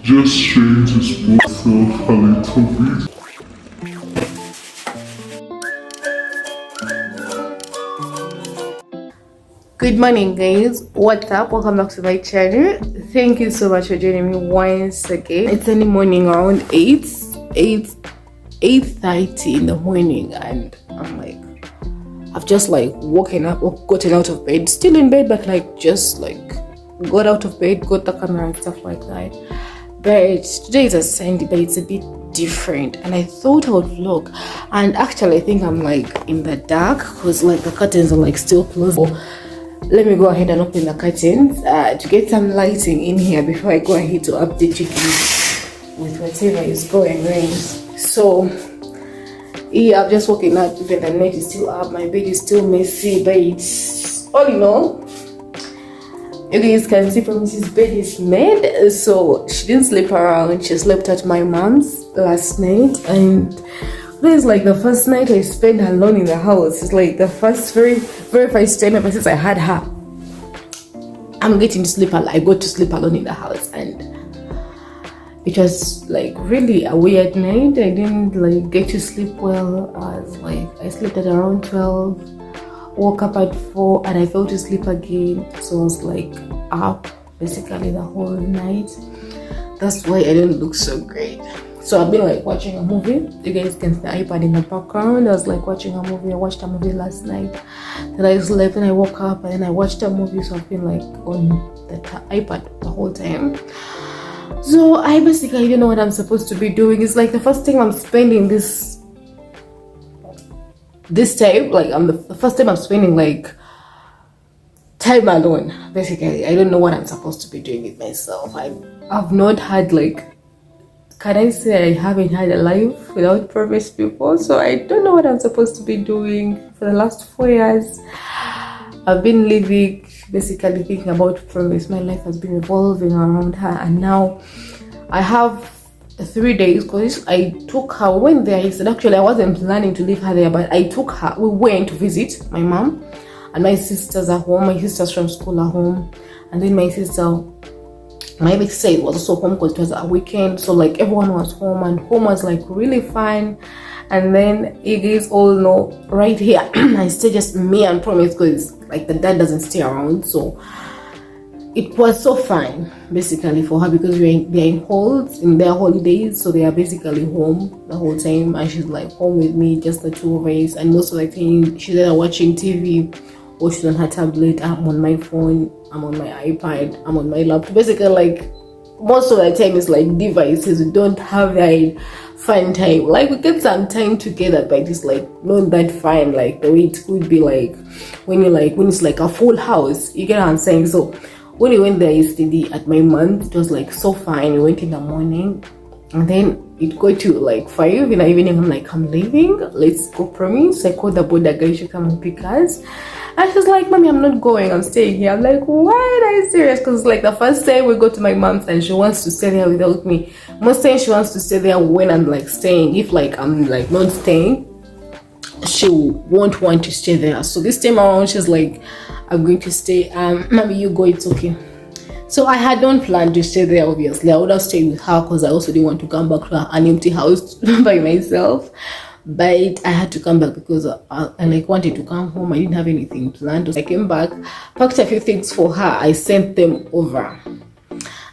just trying to spoil myself a little bit. Good morning, guys. What's up? Welcome back to my channel. Thank you so much for joining me once again. It's in the morning around 8:30 in the morning, and I'm like, I've just like woken up or gotten out of bed, still in bed, but like just like got out of bed, got the camera and stuff like that. But today is a Sunday, but it's a bit different, and I thought I would vlog. And actually I think I'm like in the dark because like the curtains are like still closed. So let me go ahead and open the curtains to get some lighting in here before I go ahead to update you with whatever is going on. So yeah, I've just woken up. Even the net is still up, my bed is still messy, but it's all in all, you guys can see from Mrs. bed is made. So she didn't sleep around, she slept at my mom's last night, and this is like the first night I spent alone in the house. It's like the very first time ever since I had her I'm getting to sleep. I got to sleep alone in the house, and it was like really a weird night. I didn't like get to sleep well. I slept at around 12, woke up at 4, and I fell to sleep again. So I was like up basically the whole night. That's why I didn't look so great. So I've been like watching a movie. You guys can see the iPad in the background. I was like watching a movie. I watched a movie last night. Then I slept and I woke up and then I watched a movie. So I've been like on the iPad the whole time. So I basically don't know what I'm supposed to be doing. It's like the first time I'm spending this time. Like the first time I'm spending like time alone. Basically, I don't know what I'm supposed to be doing with myself. I've not had like, can I say I haven't had a life without Promise people? So I don't know what I'm supposed to be doing. For the last 4 years, I've been living, basically thinking about Promise. My life has been revolving around her, and now I have 3 days because I took her. We went there. He said actually I wasn't planning to leave her there, but I took her. We went to visit my mom, and my sisters are home. My sisters from school are home, and then my big sister was also home because it was a weekend. So like everyone was home, and home was like really fun. And then you guys all know right here I stay just me and Promise because like the dad doesn't stay around. So it was so fun basically for her because they're in their holidays, so they are basically home the whole time, and she's like home with me, just the two of us. And most of the time she's either watching TV or she's on her tablet. I'm on my phone, I'm on my iPad, I'm on my laptop. Basically like most of the time it's like devices. We don't have that fun time. Like we get some time together, but it's like not that fun like the way it could be like when it's like a full house. You get what I'm saying? So when we went there yesterday at my month, it was like so fine. We went in the morning, and then it got to like 5 in the evening. I'm like, I'm leaving, let's go, Promise. I called the border guy to come and pick us, and she's like, Mommy, I'm not going, I'm staying here. I'm like, what? Are you serious? Because like the first time we go to my mom's and she wants to stay there without me. Most times she wants to stay there when I'm like staying. If like I'm like not staying, she won't want to stay there. So this time around she's like, I'm going to stay. Mommy, you go, it's okay. So I had not planned to stay there. Obviously I would have stayed with her because I also didn't want to come back to an empty house by myself. But I had to come back because I like wanted to come home. I didn't have anything planned. So I came back, packed a few things for her, I sent them over.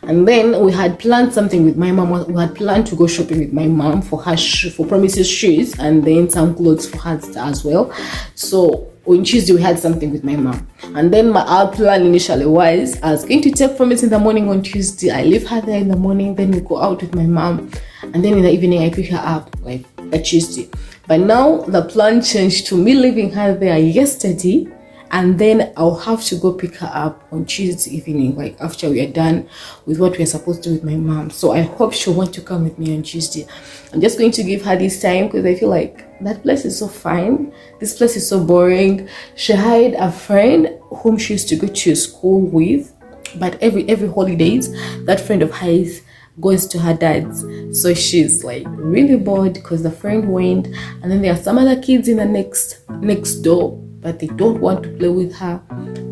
And then we had planned something with my mom. We had planned to go shopping with my mom for her for Promise's shoes, and then some clothes for her as well. So on Tuesday we had something with my mom, and then our plan initially was I was going to take Promise in the morning on Tuesday. I leave her there in the morning, then we go out with my mom, and then in the evening I pick her up like a Tuesday. But now the plan changed to me leaving her there yesterday, and then I'll have to go pick her up on Tuesday evening, like after we are done with what we're supposed to do with my mom. So I hope she'll want to come with me on Tuesday. I'm just going to give her this time because I feel like that place is so fine. This place is so boring. She had a friend whom she used to go to school with, but every holidays that friend of hers goes to her dad's. So she's like really bored because the friend went, and then there are some other kids in the next door, but they don't want to play with her.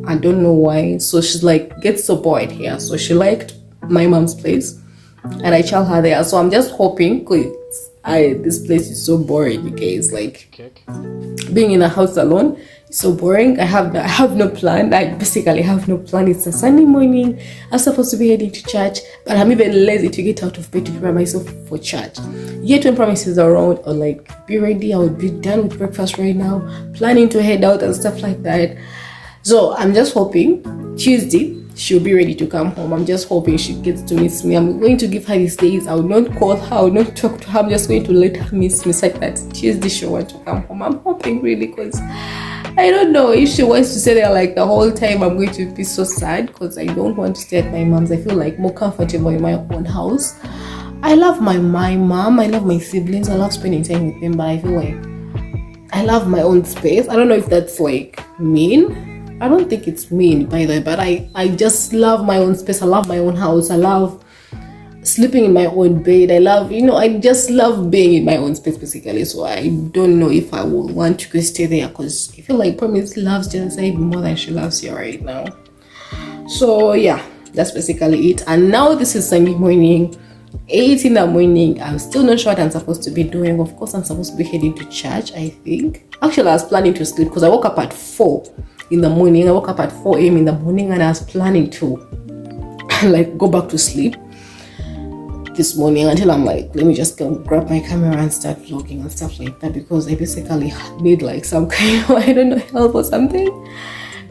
I don't know why. So she's like gets so bored here. So she liked my mom's place, and I tell her there. So I'm just hoping, because this place is so boring, you guys. Like being in a house alone is so boring. I have no plan. I basically have no plan. It's a Sunday morning. I'm supposed to be heading to church, but I'm even lazy to get out of bed to prepare myself for church. Yet when promises are around, or like be ready, I would be done with breakfast right now, planning to head out and stuff like that. So I'm just hoping Tuesday she'll be ready to come home. I'm just hoping she gets to miss me. I'm going to give her these days. I will not call her, I will not talk to her. I'm just going to let her miss me like that. Tuesday she'll want to come home. I'm hoping really, because I don't know if she wants to stay there like the whole time. I'm going to be so sad, because I don't want to stay at my mom's. I feel like more comfortable in my own house. I love my mom, I love my siblings, I love spending time with them, but I feel like I love my own space. I don't know if that's like mean. I don't think it's mean, by the way, but I just love my own space. I love my own house. I love sleeping in my own bed. I love, I just love being in my own space, basically. So I don't know if I will want to go stay there, because I feel like Promise loves Genocide more than she loves you right now. So yeah, that's basically it. And now this is Sunday morning, 8 in the morning. I'm still not sure what I'm supposed to be doing. Of course, I'm supposed to be heading to church, I think. Actually, I was planning to sleep, because I woke up at 4 in the morning. I woke up at 4 a.m. in the morning, and I was planning to like go back to sleep this morning, until I'm like, let me just go grab my camera and start vlogging and stuff like that, because I basically need like some kind of, I don't know, help or something.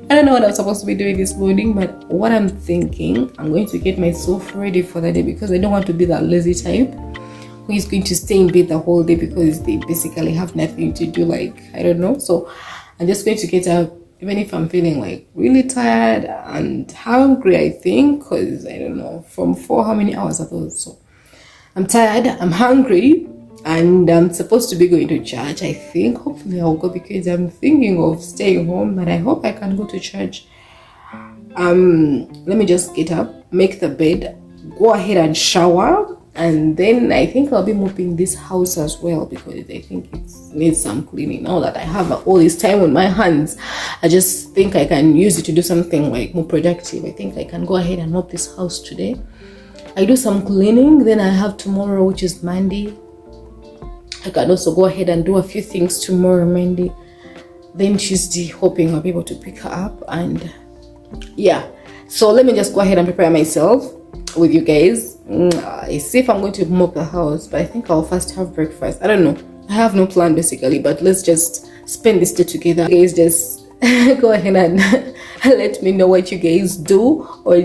I don't know what I'm supposed to be doing this morning, but what I'm thinking, I'm going to get myself ready for the day, because I don't want to be that lazy type who is going to stay in bed the whole day because they basically have nothing to do, like, I don't know. So I'm just going to get up, even if I'm feeling like really tired and hungry, I think, because I don't know, from 4, how many hours are those? So I'm tired, I'm hungry, and I'm supposed to be going to church, I think. Hopefully I'll go, because I'm thinking of staying home, but I hope I can go to church. Let me just get up, make the bed, go ahead and shower, and then I think I'll be mopping this house as well, because I think it needs some cleaning. Now that I have all this time on my hands, I just think I can use it to do something like more productive. I think I can go ahead and mop this house today. I do some cleaning, then I have tomorrow, which is Monday. I can also go ahead and do a few things tomorrow, Monday. Then Tuesday, hoping I'll be able to pick her up. And yeah, so let me just go ahead and prepare myself with you guys. I see if I'm going to mop the house, but I think I'll first have breakfast. I don't know, I have no plan basically, but let's just spend this day together. You guys just go ahead and let me know what you guys do, or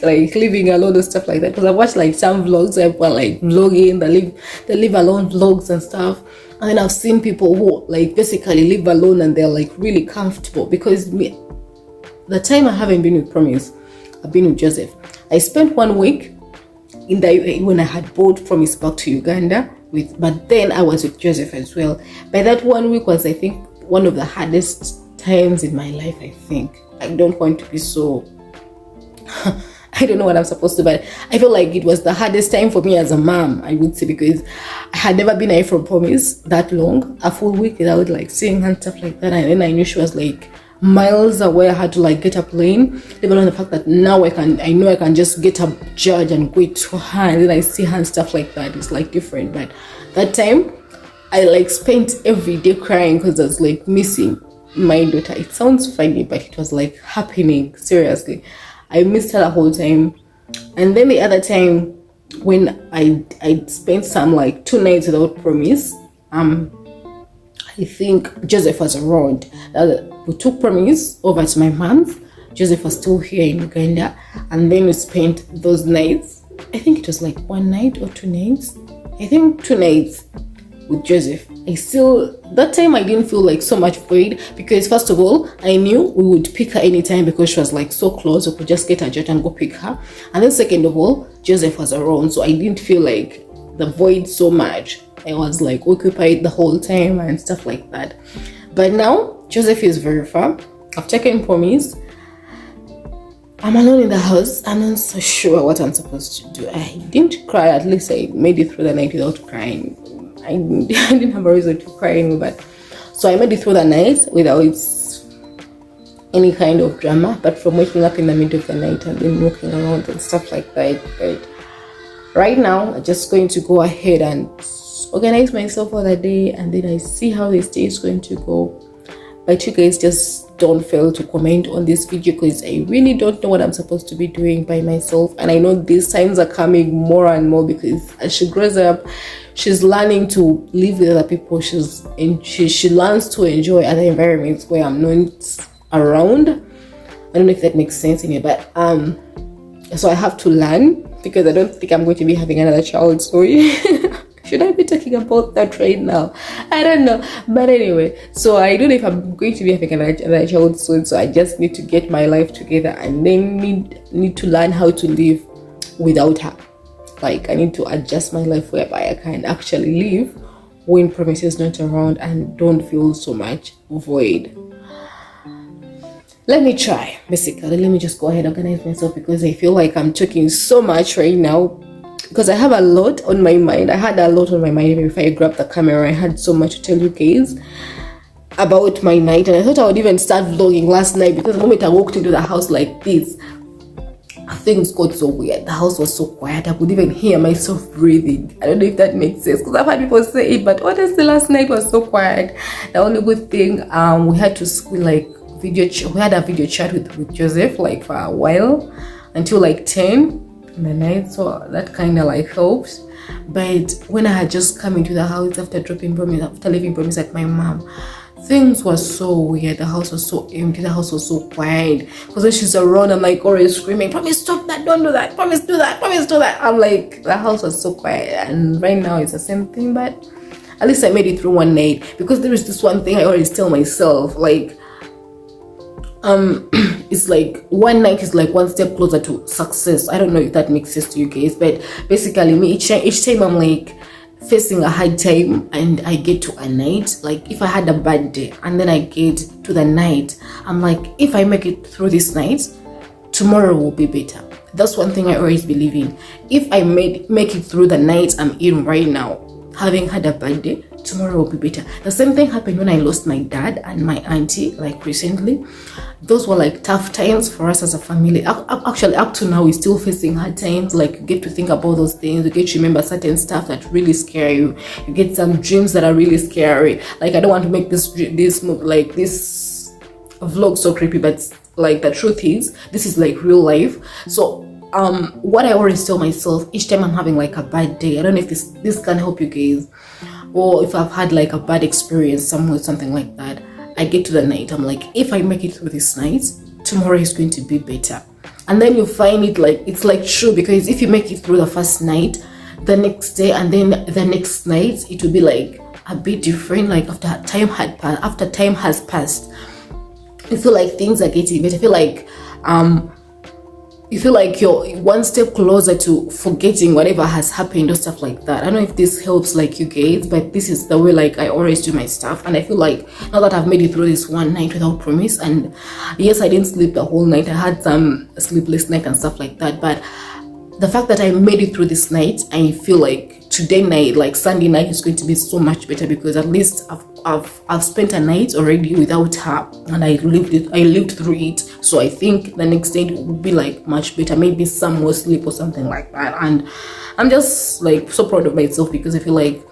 like living alone and stuff like that, because I watched like some vlogs, people like vlogging, they live alone vlogs and stuff, and then I've seen people who like basically live alone and they're like really comfortable. Because me, the time I haven't been with Promise, I've been with Joseph. I spent 1 week in the UAE when I had brought Promise back to Uganda but then I was with Joseph as well. By that 1 week was, I think, one of the hardest times in my life. I think I don't want to be so I don't know what I'm supposed to, but I feel like it was the hardest time for me as a mom, I would say, because I had never been away from Promise that long, a full week without like seeing her and stuff like that. And then I knew she was like miles away. I had to like get a plane, even on the fact that now I know I can just get a judge and go to her, and then I see her and stuff like that. It's like different. But that time I like spent every day crying because I was like missing my daughter. It sounds funny, but it was like happening, seriously. I missed her the whole time. And then the other time when I spent some like 2 nights without Promise, I think Joseph was around. We took Promise over to my mom's. Joseph was still here in Uganda, and then we spent those nights. I think it was like 1 night or 2 nights. I think 2 nights with Joseph. That time I didn't feel like so much afraid, because first of all, I knew we would pick her anytime because she was like so close. We could just get a jet and go pick her. And then second of all, Joseph was around, so I didn't feel like the void so much. I was like occupied the whole time and stuff like that. But now Joseph is very far. I've taken Promise. I'm alone in the house. I'm not so sure what I'm supposed to do. I didn't cry. At least I made it through the night without crying. I didn't have a reason to cry anyway, but so I made it through the night without any kind of drama, but from waking up in the middle of the night and then walking around and stuff like that. But right now I'm just going to go ahead and organize myself for the day, and then I see how this day is going to go. But you guys just don't fail to comment on this video, because I really don't know what I'm supposed to be doing by myself. And I know these times are coming more and more, because as she grows up, she's learning to live with other people. She learns to enjoy other environments where I'm not around. I don't know if that makes sense in it, but so I have to learn, because I don't think I'm going to be having another child. Sorry. Should I be talking about that right now? I don't know. But anyway, so I don't know if I'm going to be having another child soon. So I just need to get my life together, and then need to learn how to live without her. Like, I need to adjust my life whereby I can actually live when Promise is not around and don't feel so much void. Let me try. Basically, let me just go ahead and organize myself, because I feel like I'm talking so much right now, because I have a lot on my mind. I had a lot on my mind before I grabbed the camera. I had so much to tell you guys about my night, and I thought I would even start vlogging last night, because the moment I walked into the house like this, things got so weird. The house was so quiet. I could even hear myself breathing. I don't know if that makes sense, because I've had people say it, but honestly, last night was so quiet. The only good thing, we had to we had a video chat with Joseph like for a while, until like 10 in the night, so that kind of like helped. But when I had just come into the house after leaving Promise at my mom, things were so weird. The house was so empty. The house was so quiet. Because when she's around, I'm like always screaming, Promise, stop that, don't do that, Promise, do that, Promise, do that. I'm like, the house was so quiet. And right now it's the same thing, but at least I made it through one night. Because there is this one thing I always tell myself, like, it's like one night is like one step closer to success. I don't know if that makes sense to you guys, but basically me, each time I'm like facing a hard time and I get to a night, like if I had a bad day and then I get to the night, I'm like, if I make it through this night, tomorrow will be better. That's one thing I always believe in. If I make it through the night I'm in right now, having had a bad day, tomorrow will be better. The same thing happened when I lost my dad and my auntie, like recently. Those were like tough times for us as a family. Actually, up to now, we're still facing hard times. Like, you get to think about those things. You get to remember certain stuff that really scare you. You get some dreams that are really scary. Like, I don't want to make this vlog so creepy, but like the truth is, this is like real life. So what I always tell myself each time I'm having like a bad day, I don't know if this can help you guys, or if I've had like a bad experience somewhere, something like that, I get to the night, I'm like, if I make it through this night, tomorrow is going to be better. And then you find it like, it's like true, because if you make it through the first night, the next day and then the next night, it will be like a bit different. Like after time has passed, I feel like things are getting better. I feel like you feel like you're one step closer to forgetting whatever has happened or stuff like that. I don't know if this helps like you guys, but this is the way like I always do my stuff. And I feel like now that I've made it through this one night without Promise, and yes, I didn't sleep the whole night, I had some sleepless night and stuff like that, but the fact that I made it through this night, I feel like today night, like Sunday night, is going to be so much better, because at least I've spent a night already without her, and I lived through it. So I think the next day will be like much better, maybe some more sleep or something like that. And I'm just like so proud of myself, because I feel like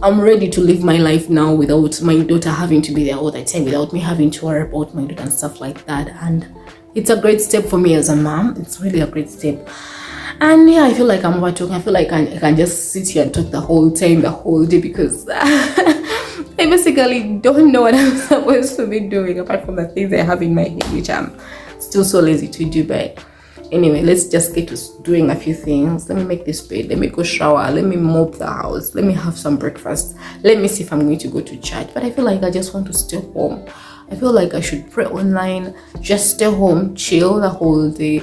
I'm ready to live my life now without my daughter having to be there all the time, without me having to worry about my daughter and stuff like that. And it's a great step for me as a mom. It's really a great step. And yeah, I feel like I'm over talking. I feel like I can just sit here and talk the whole time, the whole day, because I basically don't know what I'm supposed to be doing apart from the things I have in my head, which I'm still so lazy to do. But anyway, let's just get to doing a few things. Let me make this bed, let me go shower, let me mop the house, let me have some breakfast, let me see if I'm going to go to church. But I feel like I just want to stay home. I feel like I should pray online, just stay home, chill the whole day,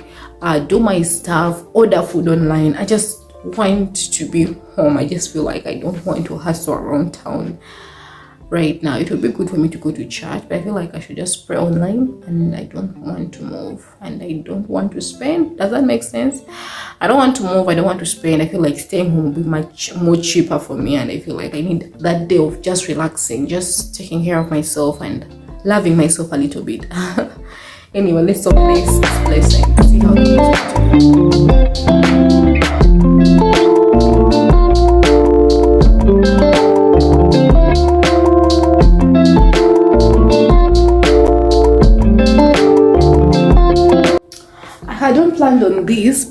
do my stuff, order food online. I just want to be home. I just feel like I don't want to hustle around town right now. It would be good for me to go to church, but I feel like I should just pray online, and I don't want to move, and I don't want to spend. Does that make sense? I don't want to move, I don't want to spend. I feel like staying home will be much more cheaper for me, and I feel like I need that day of just relaxing, just taking care of myself and loving myself a little bit. Anyway, let's organize this place and see how it is.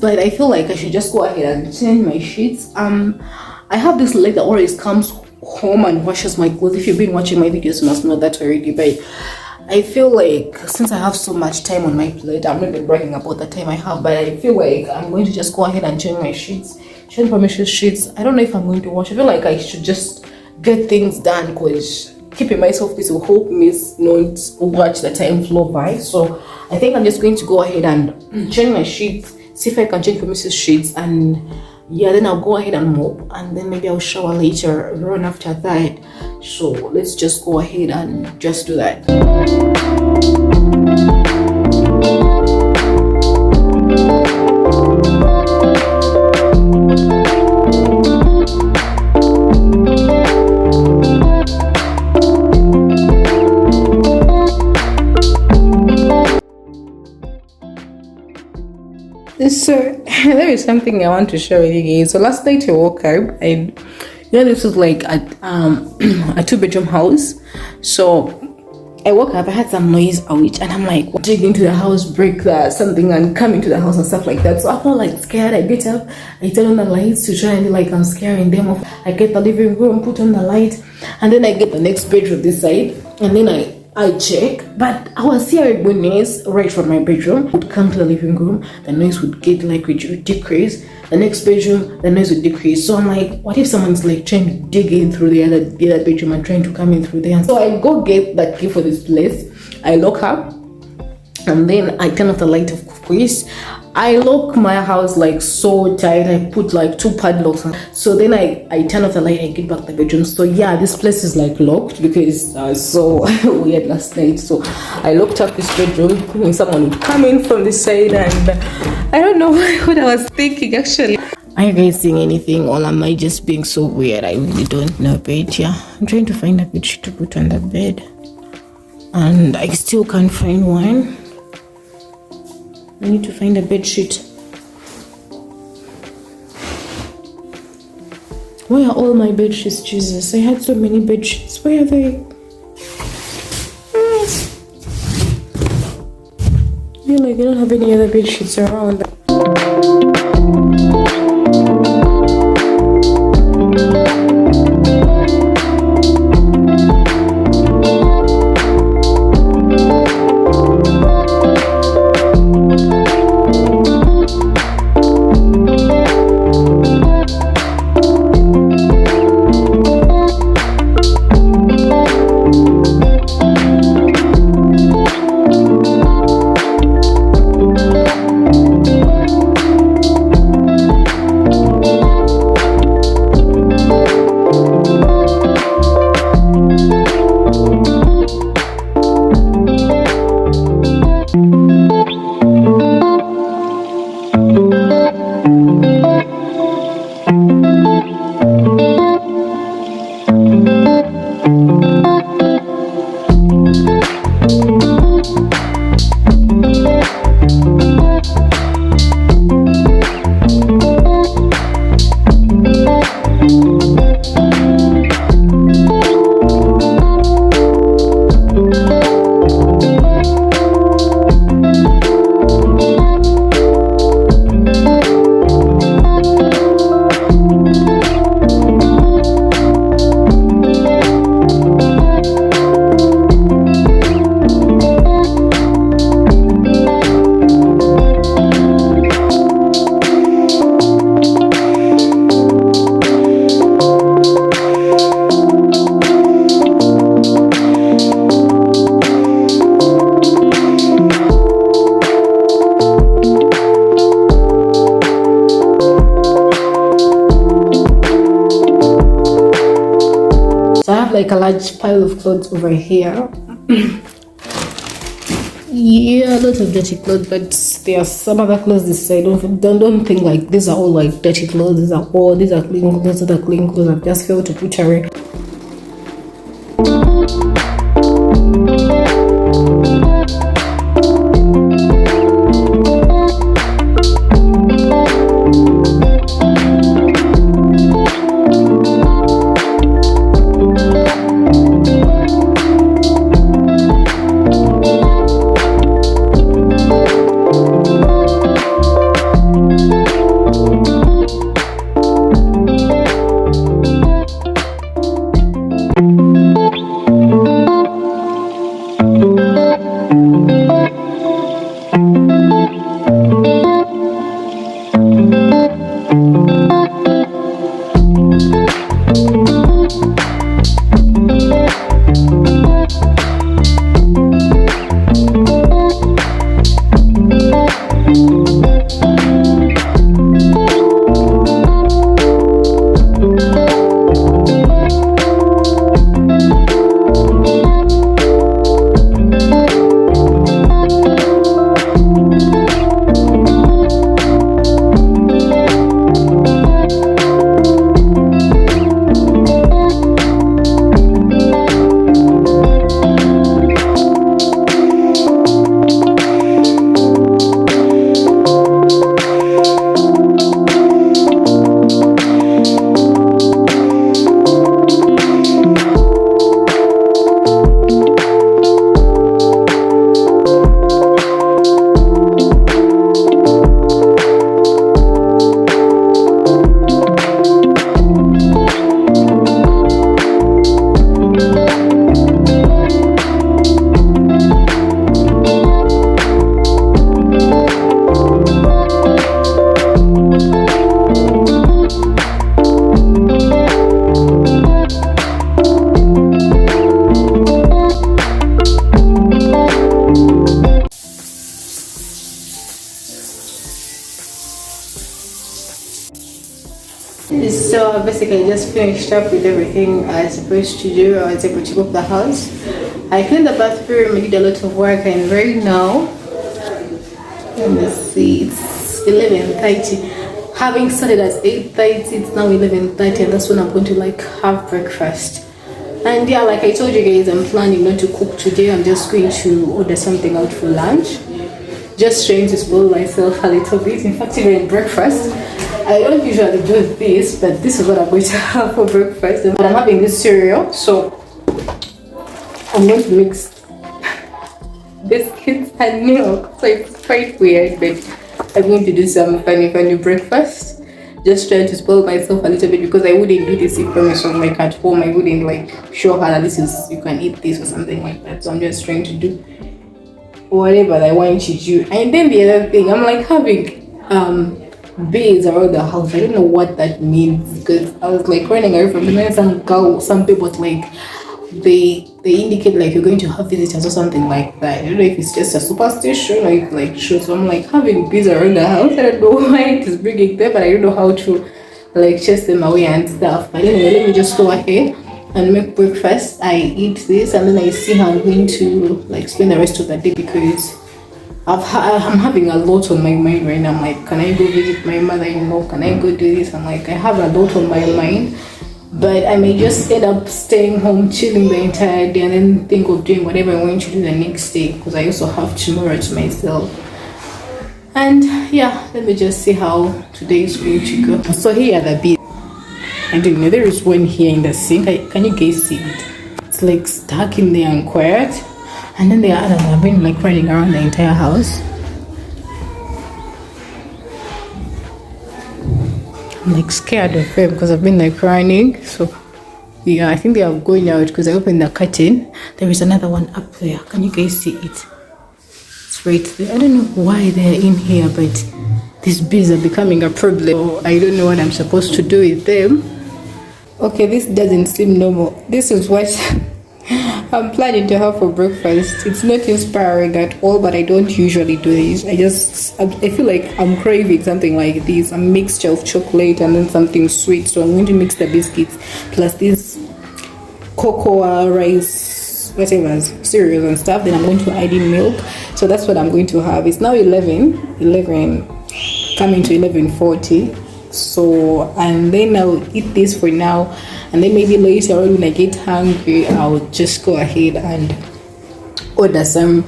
but I feel like I should just go ahead and change my sheets. I have this lady that always comes home and washes my clothes. If you've been watching my videos, you must know that already. But I feel like since I have so much time on my plate, I'm not even bragging about the time I have, but I feel like I'm going to just go ahead and change my sheets, change permission sheets. I don't know if I'm going to wash. I feel like I should just get things done, because keeping myself busy will help me not watch the time flow by. So I think I'm just going to go ahead and change my sheets, see if I can change permission sheets, and yeah, then I'll go ahead and mop, and then maybe I'll shower later on after that. So let's just go ahead and just do that. So there is something I want to share with you guys. So last night I woke up, and this was like a 2-bedroom house. So I woke up, I had some noise out, and I'm like, dig into the house, break something, and come into the house and stuff like that. So I felt like scared. I get up, I turn on the lights to try and be like I'm scaring them off. I get the living room, put on the light, and then I get the next bedroom this side, and then I check, but I was hearing noise right from my bedroom. Would come to the living room, the noise would get like would decrease. The next bedroom, the noise would decrease. So I'm like, what if someone's like trying to dig in through the other bedroom and trying to come in through there? So I go get that key for this place. I lock up, and then I turn off the light, of course. I lock my house like so tight. I put like 2 padlocks on. So then I turn off the light, I get back the bedroom. So yeah, this place is like locked because so weird last night. So I locked up this bedroom, thinking someone would come in from this side, and I don't know what I was thinking actually. Are you guys seeing anything, or am I just being so weird? I really don't know. But yeah, I'm trying to find a bed sheet to put on the bed, and I still can't find one. I need to find a bed sheet. Where are all my bed sheets, Jesus? I had so many bed sheets. Where are they? I feel like I don't have any other bed sheets around. Like a large pile of clothes over here. Yeah, a lot of dirty clothes, but there are some other clothes this side. Don't think like these are all like dirty clothes. These are clean clothes. These are clean clothes. I've just failed to put away. So basically, I just finished up with everything I was supposed to do. I was able to cook the house. I cleaned the bathroom, I did a lot of work, and right now, let me see, it's 11:30. Having started at 8:30, it's now 11:30, and that's when I'm going to like have breakfast. And yeah, like I told you guys, I'm planning not to cook today. I'm just going to order something out for lunch. Just trying to spoil myself a little bit. In fact, even in breakfast, I don't usually do this, but this is what I'm going to have for breakfast. And I'm having this cereal, so I'm going to mix biscuits and milk. So it's quite weird, but I'm going to do some funny breakfast. Just trying to spoil myself a little bit because I wouldn't do this if I was like at home. I wouldn't like show her that this is, you can eat this or something like that. So I'm just trying to do whatever I want to do. And then the other thing, I'm like having bees around the house. I don't know what that means because I was like running away from them. And some people like they indicate like you're going to have visitors or something like that. I don't know if it's just a superstition or if like true. So I'm like having bees around the house. I don't know why it is bringing them, but I don't know how to like chase them away and stuff. But anyway, let me just go ahead and make breakfast. I eat this and then I see how I'm going to like spend the rest of the day because I'm having a lot on my mind right now. I'm like, can I go visit my mother-in-law? Can I go do this? I'm like, I have a lot on my mind, but I may just end up staying home, chilling the entire day, and then think of doing whatever I want to do the next day because I also have tomorrow to myself. And yeah, let me just see how today is going to go. So here are the bees. And you know, there is one here in the sink. Can you guys see it? It's like stuck in there and quiet. And then the others have been like running around the entire house. I'm like scared of them because I've been like running. So yeah, I think they are going out because I opened the curtain. There is another one up there. Can you guys see it? It's right there. I don't know why they're in here, but these bees are becoming a problem. So I don't know what I'm supposed to do with them. Okay, this doesn't seem normal. This is what I'm planning to have for breakfast. It's not inspiring at all, but I don't usually do this. I feel like I'm craving something like this, a mixture of chocolate and then something sweet. So I'm going to mix the biscuits plus this cocoa, rice, whatever, cereals and stuff. Then I'm going to add in milk. So that's what I'm going to have. It's now 11 coming to 11:40. So, and then I'll eat this for now, and then maybe later on when I get hungry, I'll just go ahead and order some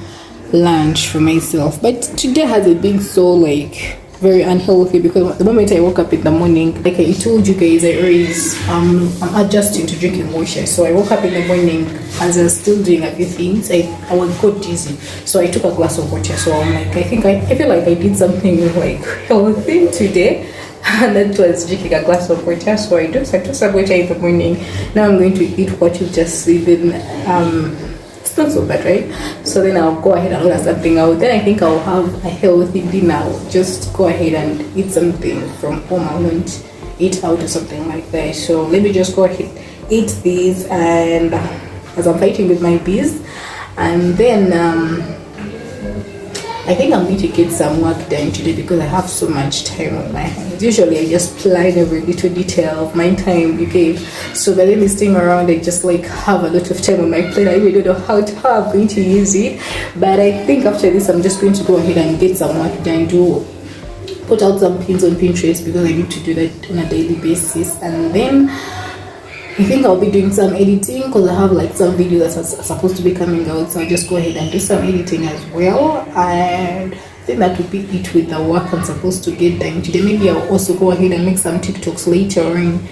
lunch for myself. But today hasn't been so like very unhealthy because the moment I woke up in the morning, like I told you guys, I'm adjusting to drinking water. So I woke up in the morning as I was still doing a few things. I got dizzy, so I took a glass of water. So I'm like, I feel like I did something like healthy today. And that was drinking a glass of water. So I took some water in the morning. Now I'm going to eat what you just see. Then it's not so bad, right? So then I'll go ahead and order something out. Then I think I'll have a healthy dinner. I'll just go ahead and eat something from home. I won't eat out or something like that. So let me just go ahead, eat these, and as I'm fighting with my bees, and then I think I'm going to get some work done today because I have so much time on my hands. Usually I just plan every little detail of my time, okay? So by then this time around, I just like have a lot of time on my plate. I really don't know how I'm going to use it. But I think after this, I'm just going to go ahead and get some work done, put out some pins on Pinterest because I need to do that on a daily basis. And then I think I'll be doing some editing because I have like some videos that are supposed to be coming out, so I'll just go ahead and do some editing as well. And I think that will be it with the work I'm supposed to get done today. Maybe I'll also go ahead and make some TikToks later on,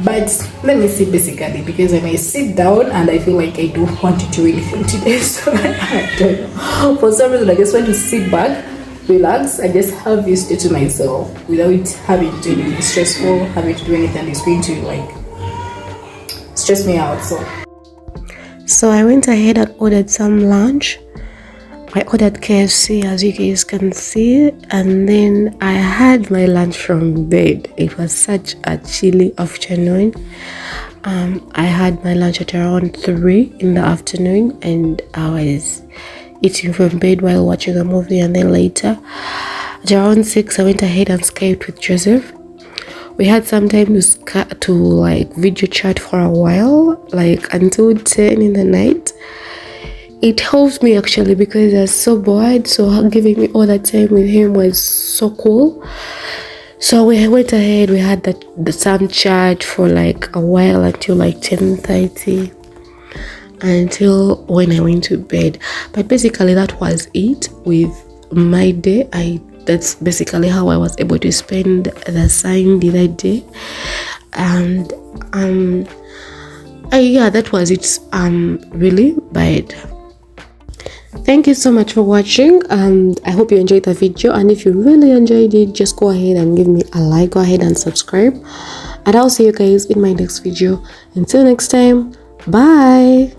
but let me see, basically, because I may sit down and I feel like I don't want to do anything today. So I don't know, for some reason I just want to sit back, relax, and just have this day to myself without having to do anything stressful, having to do anything that's going to like stress me out. So I went ahead and ordered some lunch. I ordered KFC, as you guys can see, and then I had my lunch from bed. It was such a chilly afternoon. I had my lunch at around 3 in the afternoon, and I was eating from bed while watching a movie. And then later at around 6 I went ahead and Skyped with Joseph. we had some time to like video chat for a while, like until 10 in the night. It helped me actually because I was so bored, so giving me all that time with him was so cool. So we went ahead, we had the some chat for like a while until like 10:30, until when I went to bed. But basically that was it with my day. That's basically how I was able to spend the Sunday that day. And yeah, that was it really. But thank you so much for watching, and I hope you enjoyed the video. And if you really enjoyed it, just go ahead and give me a like, go ahead and subscribe, and I'll see you guys in my next video. Until next time, bye.